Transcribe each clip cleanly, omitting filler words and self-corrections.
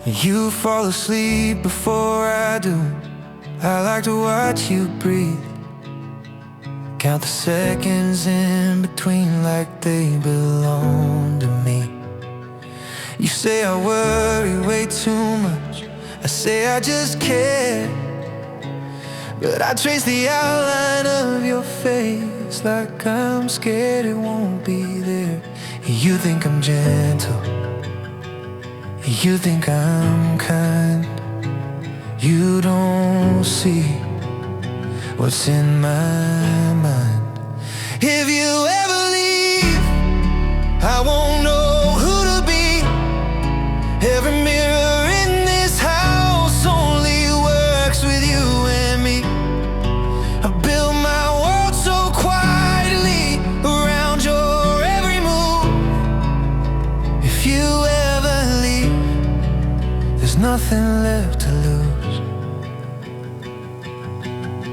You fall asleep before I do. I like to watch you breathe. Count the seconds in between like they belong to me. You say I worry way too much. I say I just care. But I trace the outline of your face like I'm scared it won't be there. You think I'm gentle, you think I'm kind. You don't see what's in my mind. If you ever leave, I won't know who to be. Every mirror in this house only works with you and me. I built my world so quietly around your every move. If you ever leave, there's nothing left to lose.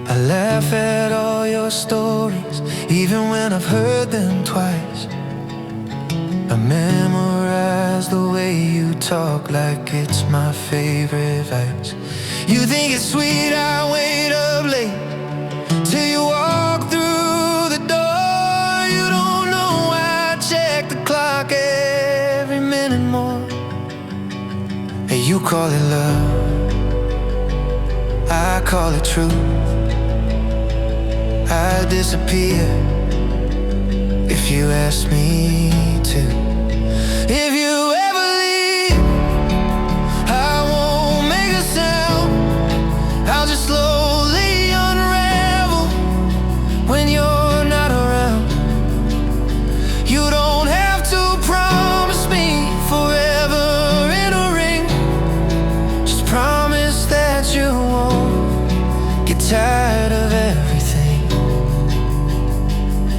I laugh at all your stories, even when I've heard them twice. I memorize the way you talk like it's my favorite vice. You think it's sweet I wait up late till you walk through the door. You don't know I check the clock every minute more. Hey, you call it love, I call it truth. I'd disappear if you asked me to. If you ever leave, I won't make a sound. I'll just slowly unravel when you're not around. You don't have to promise me forever in a ring. Just promise that you won't get tired of everything.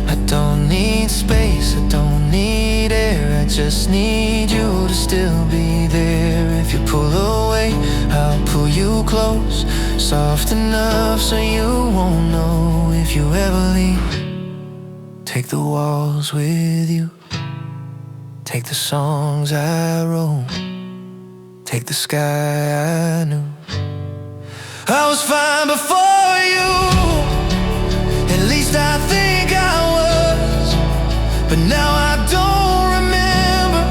I don't need space, I don't need air. I just need you to still be there. If you pull away, I'll pull you close, soft enough so you won't know. If you ever leave, take the walls with you. Take the songs I wrote. Take the sky I knew. I was fine before you, at least I think I was. But now I don't remember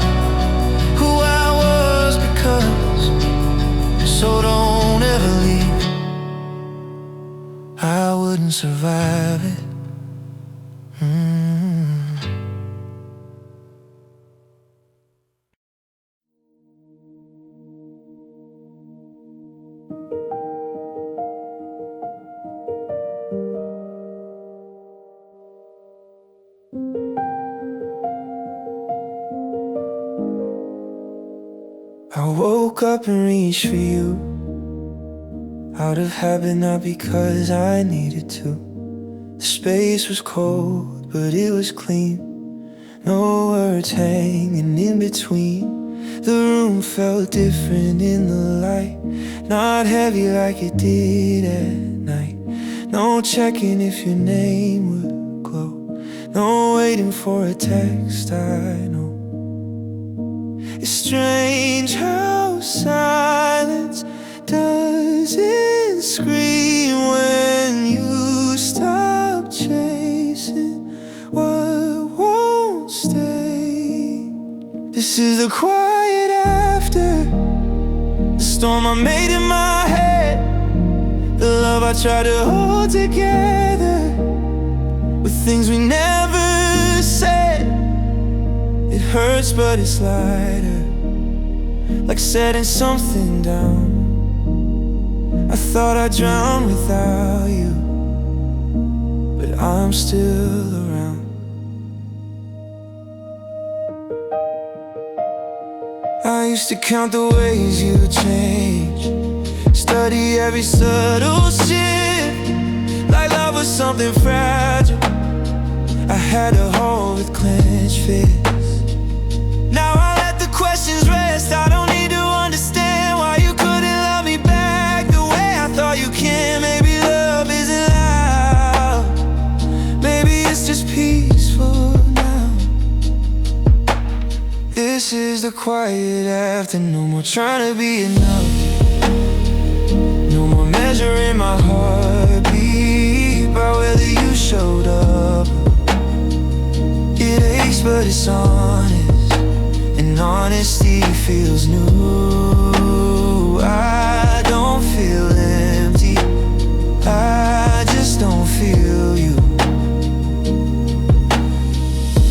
who I was because. So don't ever leave, I wouldn't survive it. I woke up and reached for you, out of habit, not because I needed to. The space was cold, but it was clean. No words hanging in between. The room felt different in the light, not heavy like it did at night. No checking if your name would glow, no waiting for a text, I know. It's strange how silence doesn't scream when you stop chasing what won't stay. This is the quiet after the storm I made in my head, the love I tried to hold together with things we never said. It hurts but it's lighter, like setting something down. I thought I'd drown without you, but I'm still around. I used to count the ways you change, study every subtle shift, like love was something fragile I had to hold with clenched fists. Now I let the questions rest. I don't need to understand why you couldn't love me back the way I thought you can. Maybe love isn't loud, maybe it's just peaceful now. This This is the quiet after. No more trying to be enough. No more measuring my heartbeat by whether you showed up. It aches but it's honest, and honesty feels new. I don't feel empty, I just don't feel you.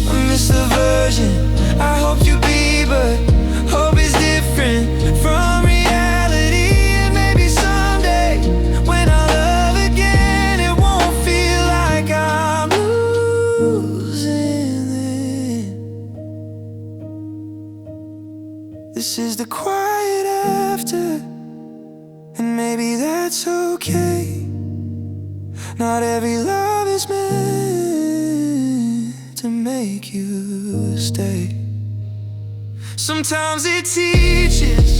I miss the version I hoped you'd be, but hope is different from reality. And maybe someday when I love again, it won't feel like I'm losing it. This is the quiet after, and maybe that's okay. Not every love is meant to make you stay. Sometimes it teaches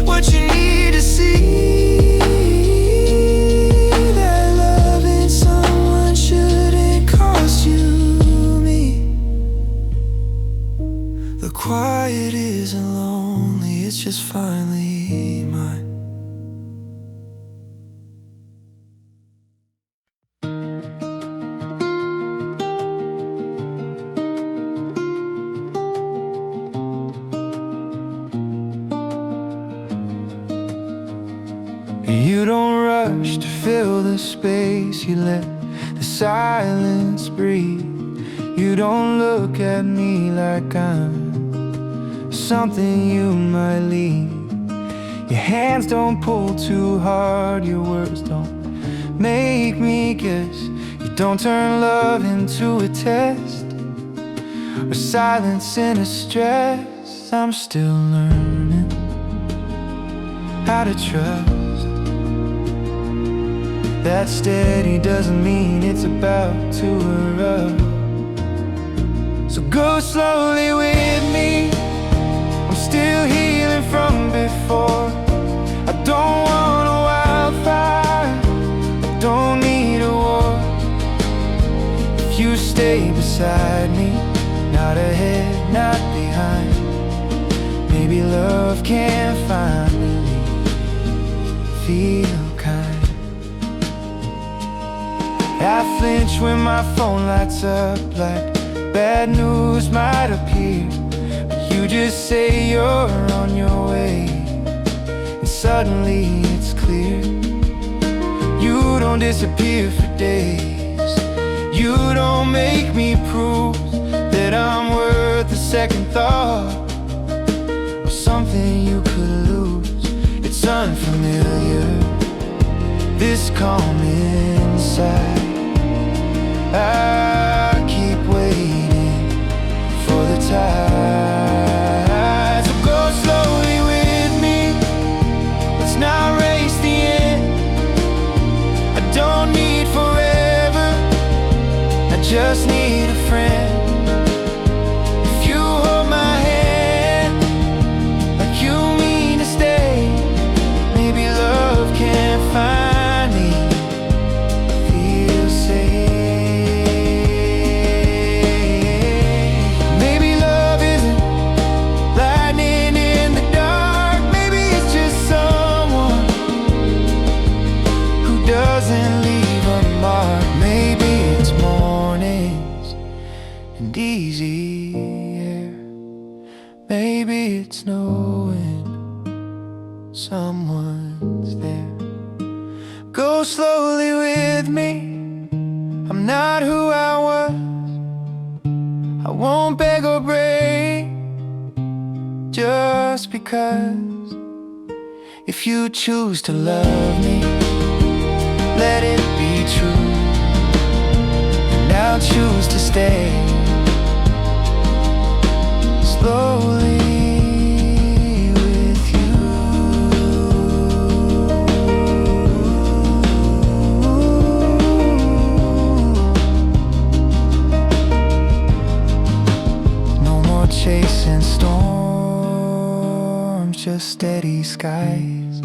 what you need to see, that loving someone shouldn't cost you me. The quiet isn't lonely, it's just finally mine. You don't rush to fill the space, you let the silence breathe. You don't look at me like I'm something you might leave. Your hands don't pull too hard, your words don't make me guess. You don't turn love into a test, or silence into stress. I'm still learning how to trust. That steady doesn't mean it's about to erupt. So go slowly with me, I'm still healing from before. I don't want a wildfire, I don't need a war. If you stay beside me, not ahead, not behind, maybe love can finally feel kind. I flinch when my phone lights up, like bad news might appear, but you just say you're on your way, and suddenly it's clear. You don't disappear for days, you don't make me prove that I'm worth a second thought, or something you could lose. It's unfamiliar, this calm inside. I keep waiting for the tide. So go slowly with me, let's not race the end. I don't need forever, I just need a friend. If you hold my hand like you mean to stay, maybe love can finally feel safe. Doesn't leave a mark. Maybe it's mornings and easy air. Maybe it's knowing someone's there. Go slowly with me, I'm not who I was. I won't beg or break just because. If you choose to love me, let it be true, and I'll choose to stay slowly with you. No more chasing storms, just steady skies.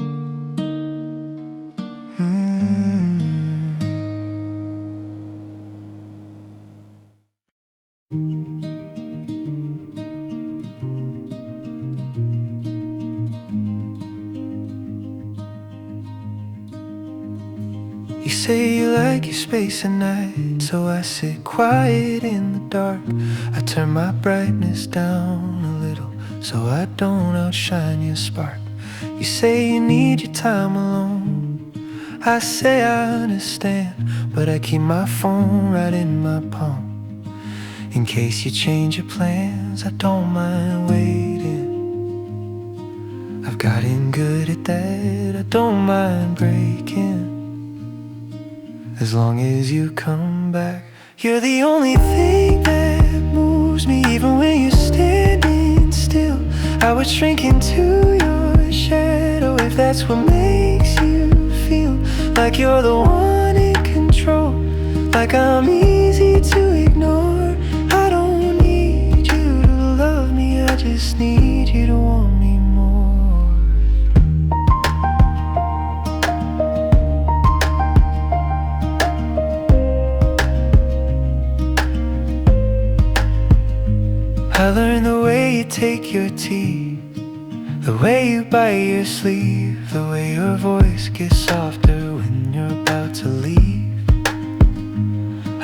You say you like your space at night, so I sit quiet in the dark. I turn my brightness down a little so I don't outshine your spark. You say you need your time alone. I say I understand, but I keep my phone right in my palm. In case you change your plans, I don't mind waiting. I've gotten good at that, I don't mind breaking. As long as you come back, you're the only thing that moves me. Even when you're standing still, I would shrink into your shadow. If that's what makes you feel like you're the one in control, like I'm easy to ignore. I don't need you to love me, I just need you to want me more. I learned the way you take your tea, the way you bite your sleeve, the way your voice gets softer when you're about to leave.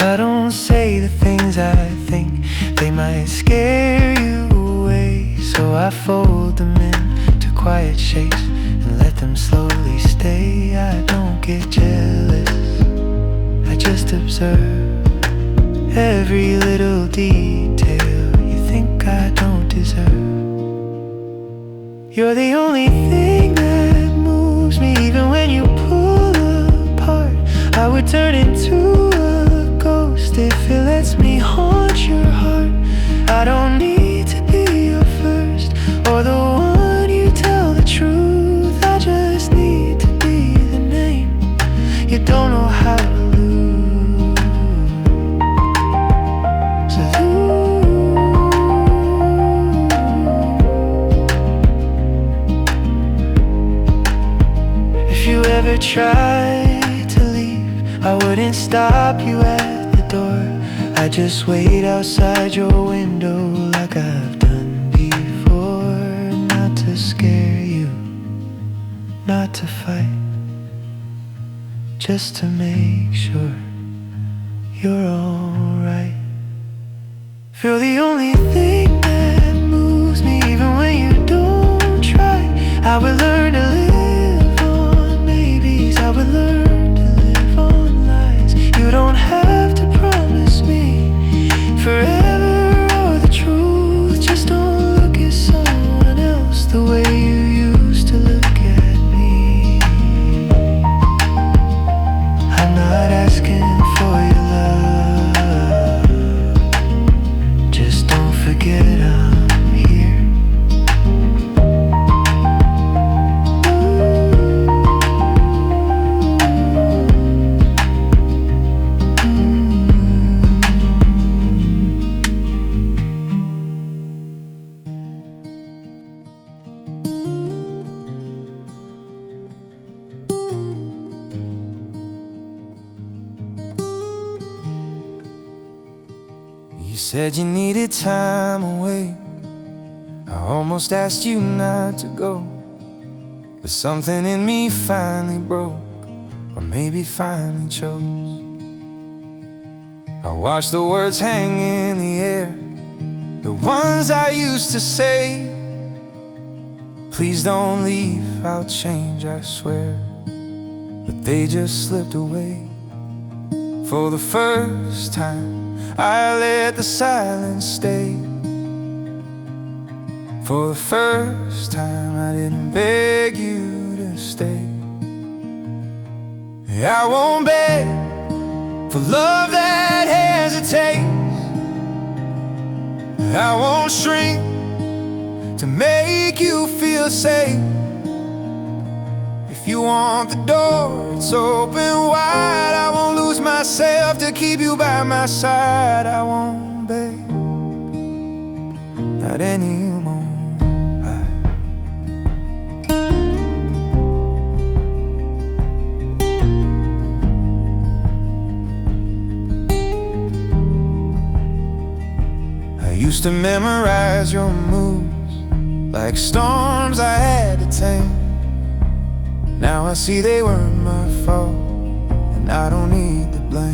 I don't say the things I think, they might scare you away. So I fold them into quiet shapes and let them slowly stay. I don't get jealous, I just observe every little detail you think I don't deserve. You're the only thing that moves me. Even when you pull apart, I would turn into a ghost if it lets me haunt your heart. I don't need to be your first or the one you tell the truth. I just need to be the name you don't know how to lose. So if you ever try to leave, I wouldn't stop you at the door. I just wait outside your window like I've done before. Not to scare you, not to fight, just to make sure you're alright. Feel the only thing that moves me. Even when you don't try, I would learn to live on maybes. I would learn to live on lies. You don't have to promise me forever or the truth. Just don't look at someone else the way you used to look at me. I'm not asking for your love, just don't forget I'm here. You said you needed time away. I almost asked you not to go, but something in me finally broke, or maybe finally chose. I watched the words hang in the air, the ones I used to say. Please don't leave, I'll change, I swear. But they just slipped away. For the first time I let the silence stay. For the first time I didn't beg you to stay. I won't beg for love that hesitates. I won't shrink to make you feel safe. If you want the door, it's open wide. I won't lose myself to keep you by my side. I won't beg, not anymore. I used to memorize your moves like storms I had to tame. Now I see they weren't my fault, and and I don't need the blame.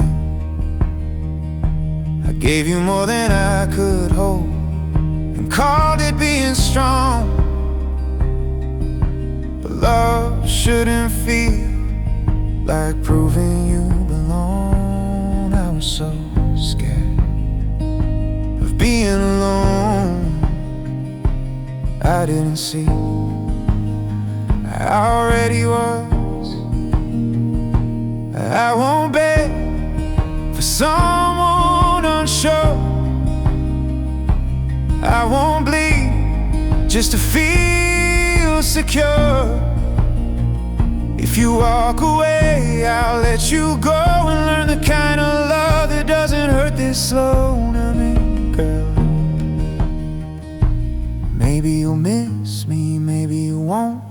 I gave you more than I could hold and called it being strong. But love shouldn't feel like proving you belong. I was so scared of being alone. I didn't see I already was. I won't beg for someone unsure. I won't bleed just to feel secure. If you walk away, I'll let you go and learn the kind of love that doesn't hurt this slow. Now, girl, maybe you'll miss me, maybe you won't.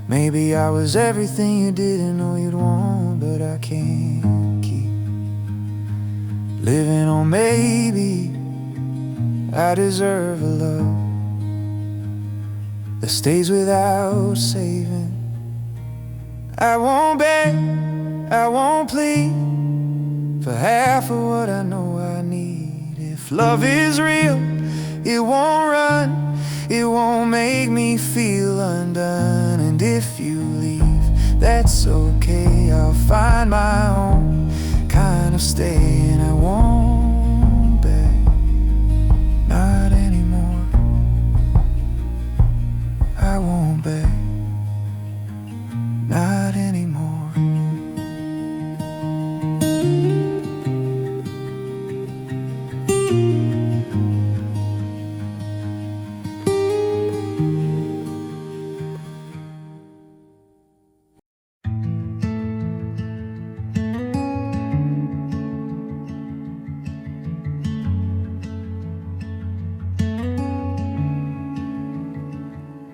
Maybe I was everything you didn't know you'd want. But I can't keep living on maybe. I deserve a love that stays without saving. I won't beg, I won't plead for half of what I know I need. If love is real, it won't run, it won't make me feel undone. And if you leave, that's okay, I'll find my own kind of stay. And I won't beg, not anymore. I won't beg, not anymore.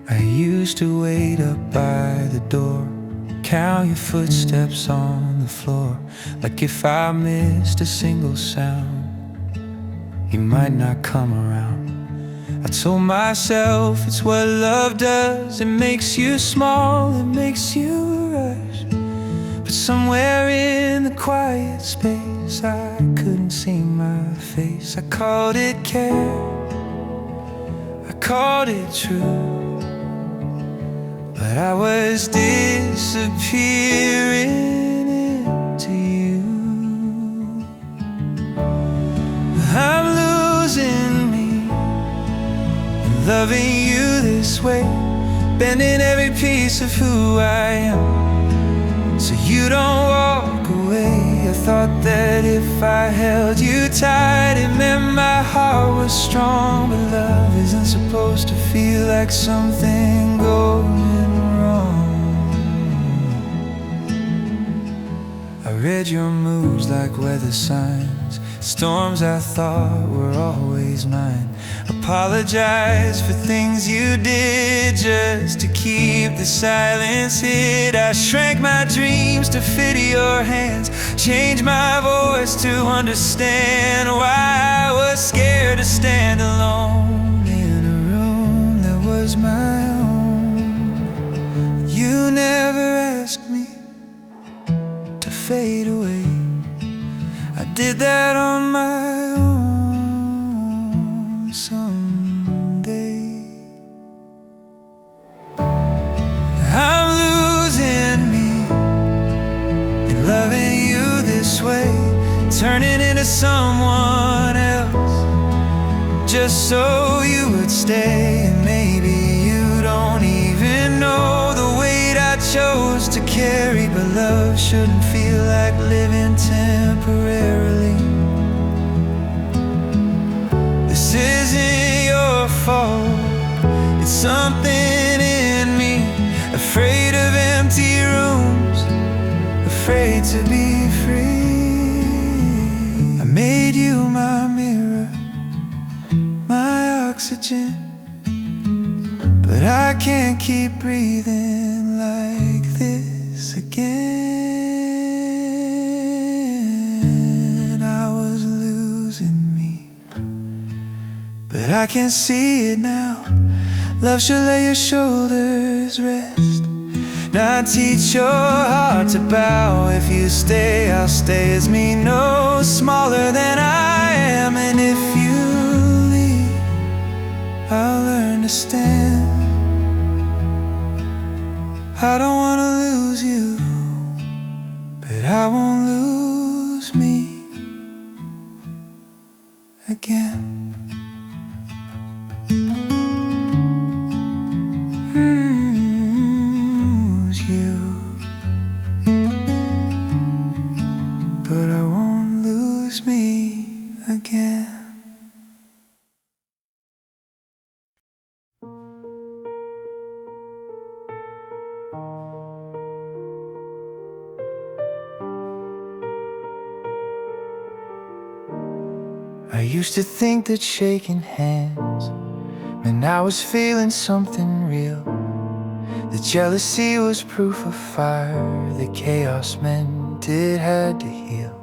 I used to wait up by the door, count your footsteps on the floor, like if I missed a single sound, you might not come around. I told myself it's what love does, it makes you small, it makes you rush. But somewhere in the quiet space, I couldn't see my face. I called it care, I called it true, but I was disappearing into you. I'm losing me in loving you this way, bending every piece of who I am so you don't walk away. I thought that if I held you tight, it meant my heart was strong. But love isn't supposed to feel like something going wrong. I read your moods like weather signs, storms I thought were always mine. Apologize for things you did just to keep the silence hid. I shrank my dreams to fit your hands, changed my voice to understand why I was scared to stand alone in a room that was my own. You never asked me to fade away, I did that on my own. Someday I'm losing me in loving you this way, turning into someone else just so you would stay. And maybe you don't even know the weight I chose to carry, but love shouldn't feel like living temporarily. This isn't your fault, it's something in me, afraid of empty rooms, afraid to be free. I made you my mirror, my oxygen, but I can't keep breathing like this again. I was losing me, but I can see it now. Love should let your shoulders rest. Not teach your heart to bow. If you stay, I'll stay as me, no smaller than I am. And if you leave, I'll learn to stand. I don't wanna lose you, but I won't lose me again. Lose you, but I won't lose me again. I used to think that shaking hands meant I was feeling something real. The jealousy was proof of fire. The chaos meant it had to heal.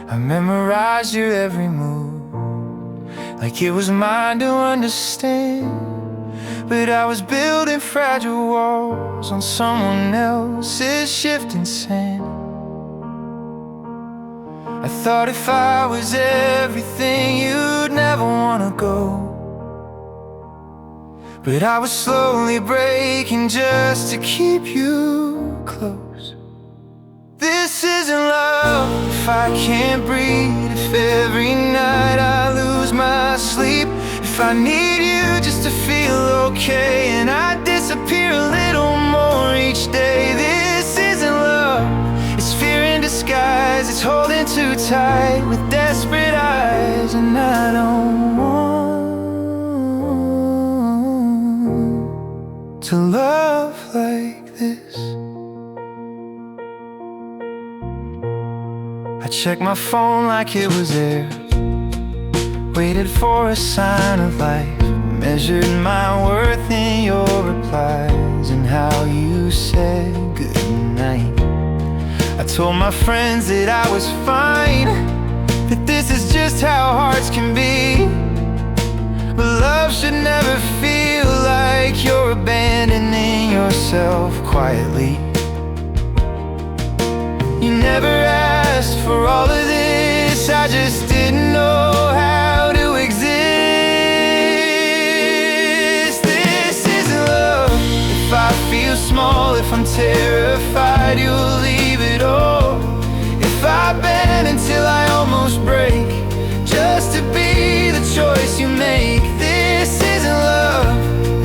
I memorized your every move like it was mine to understand. But I was building fragile walls on someone else's shifting sand. I thought if I was everything, you'd never wanna go. But I was slowly breaking just to keep you close. This isn't love if I can't breathe, if every night I lose my sleep, if I need you just to feel okay and I disappear a little more each day. This isn't love, it's fear in disguise. It's holding too tight with desperate eyes, and I don't want to love like this. I checked my phone like it was there, waited for a sign of life, measured my worth in your replies and how you said goodnight. I told my friends that I was fine, that this is just how hearts can be. But love should never feel like you're abandoning yourself quietly. You never asked for all of this, I just didn't know how to exist. This isn't love if I feel small, if I'm terrified you'll leave it all. If I bend until I almost break, just to be the choice you make. This isn't love,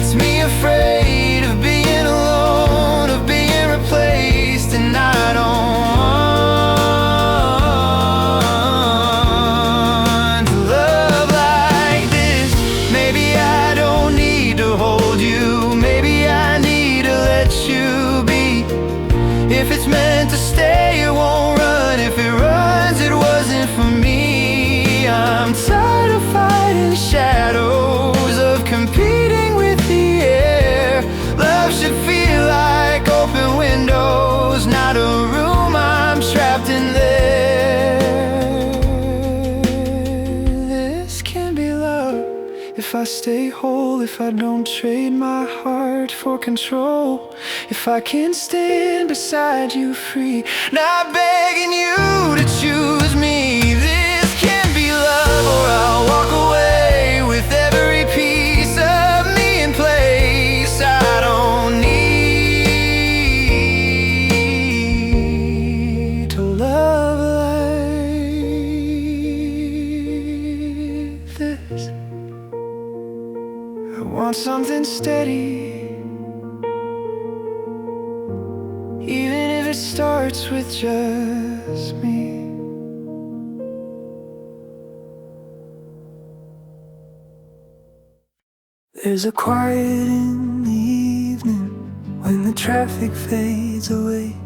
it's me afraid of being alone, of being replaced, and I don't want to love like this. Maybe I don't need to hold you, maybe I need to let you be. If it's meant to stay, it won't run. If it runs, it wasn't for me. I'm tired of fighting shadows, of competing with the air. Love should feel like open windows, not a room I'm trapped in there. This can be love if I stay whole, if I don't trade my heart for control, if I can stand beside you free, not begging you to choose me. This can be love, or I'll walk away with every piece of me in place. I don't need to love like this. I want something steady, even if it starts with just me. There's a quiet in the evening when the traffic fades away,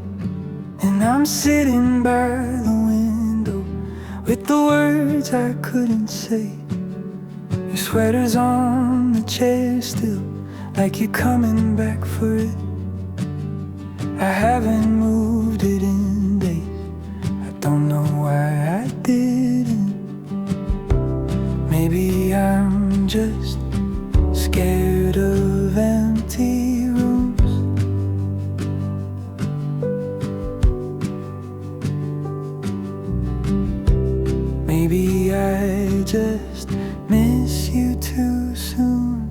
and I'm sitting by the window with the words I couldn't say. Your sweater's on the chair still, like you're coming back for it. I haven't moved it in days, I don't know why I didn't. Maybe I'm just scared of empty rooms. maybe I just miss you too soon.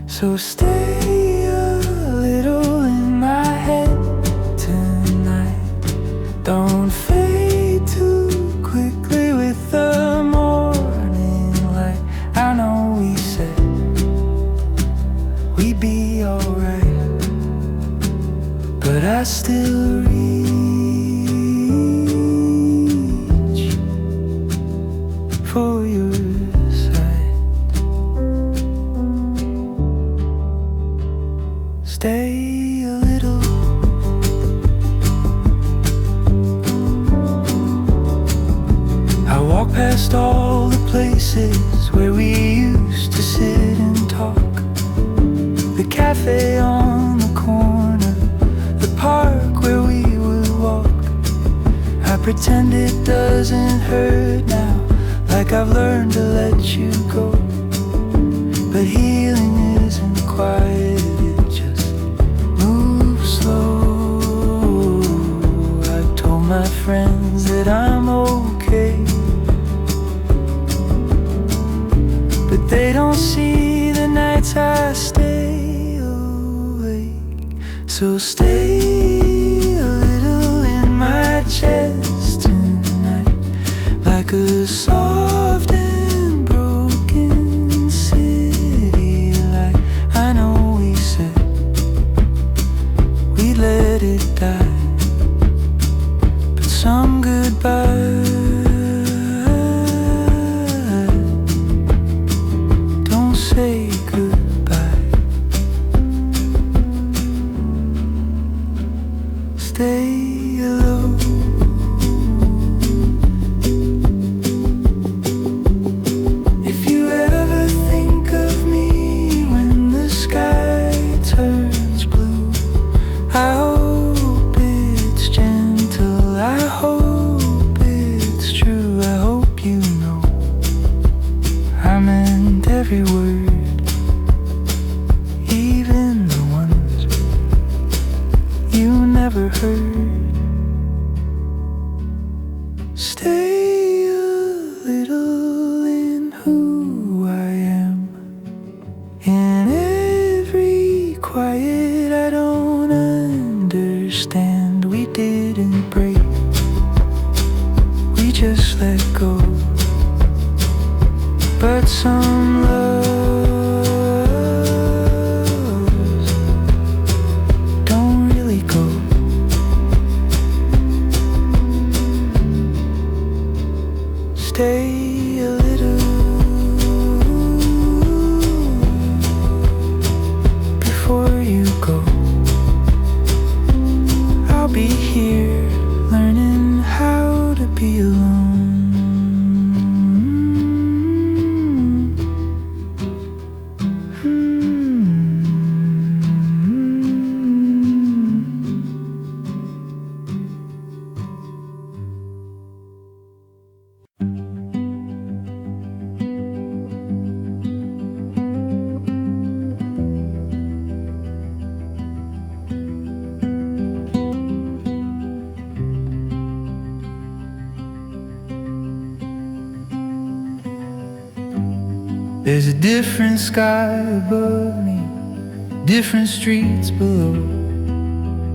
So stay a little in my head tonight. Don't fade too quickly with the morning light. I know we said we'd be alright, but I still reach for your side. Stay a little. I walk past all the places where we used to sit and talk. The cafe on the corner, the park where we would walk. I pretend it doesn't hurt now, like I've learned to let you go. But healing isn't quiet, it just moves slow. I've told my friends that I'm okay, but they don't see the nights I stay awake. So stay a little in my chest tonight, like a soft and broken city light. I know we said we'd let it die, but some goodbye don't say goodbye. Stay alone. If you ever think of me when the sky turns blue, I hope it's gentle, I hope it's true. I hope you know I meant every word, even the ones you never heard. Stay a little in who I am. In every quiet I don't understand. We didn't break, we just let go. But some loves don't really go. Stay a little before you go. I'll be here learning how to be alone. There's a different sky above me, different streets below.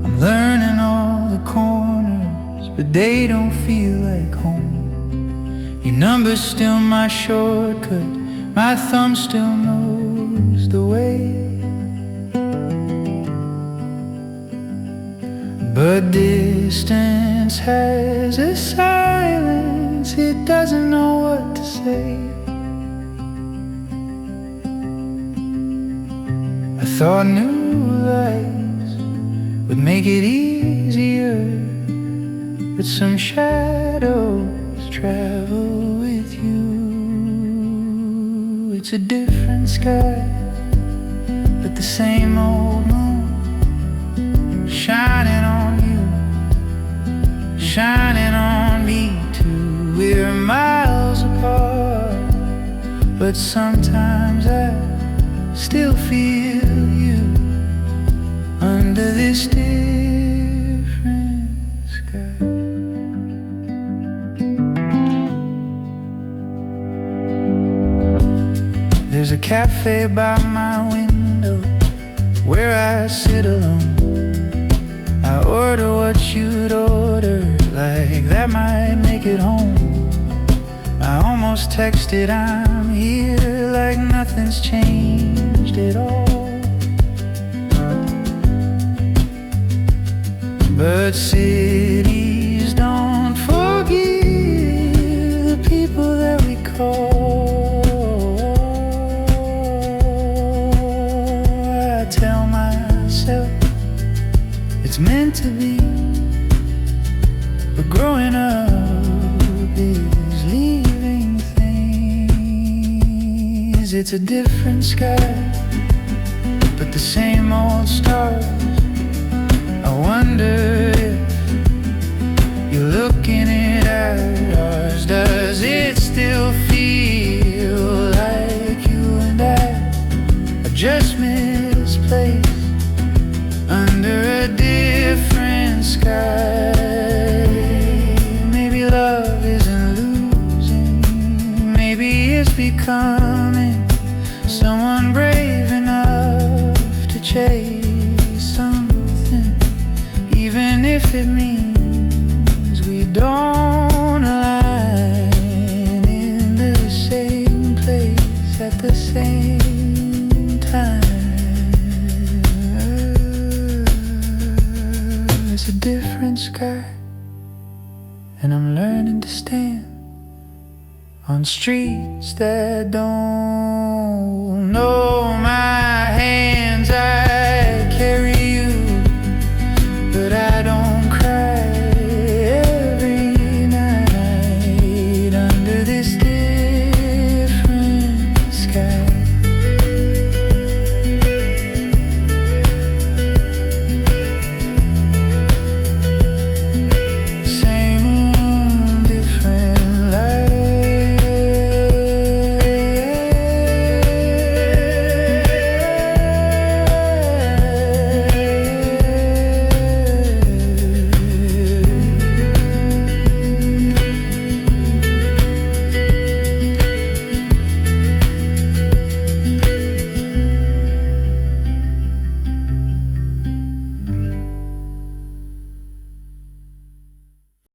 I'm learning all the corners, but they don't feel like home. Your number's still my shortcut, my thumb still knows the way. But distance has a silence, it doesn't know what to say. I thought new lights would make it easier, but some shadows travel with you. It's a different sky, but the same old moon shining on you, shining on me too. We're miles apart, but sometimes I still feel you under this different sky. There's a cafe by my window where I sit alone. I order what you'd order, like that might make it home. I almost texted I'm here, like nothing's changed at all. But cities don't forgive the people that we call. I tell myself it's meant to be, but growing up is leaving things. It's a different sky, but the same old stars. I wonder if you're looking at ours. Does it still feel like you and I are just misplaced under a different sky? Maybe love isn't losing, maybe it's becoming someone brave enough to chase something, even if it means we don't align in the same place at the same time. It's a different sky, and I'm learning to stand on streets that don't know my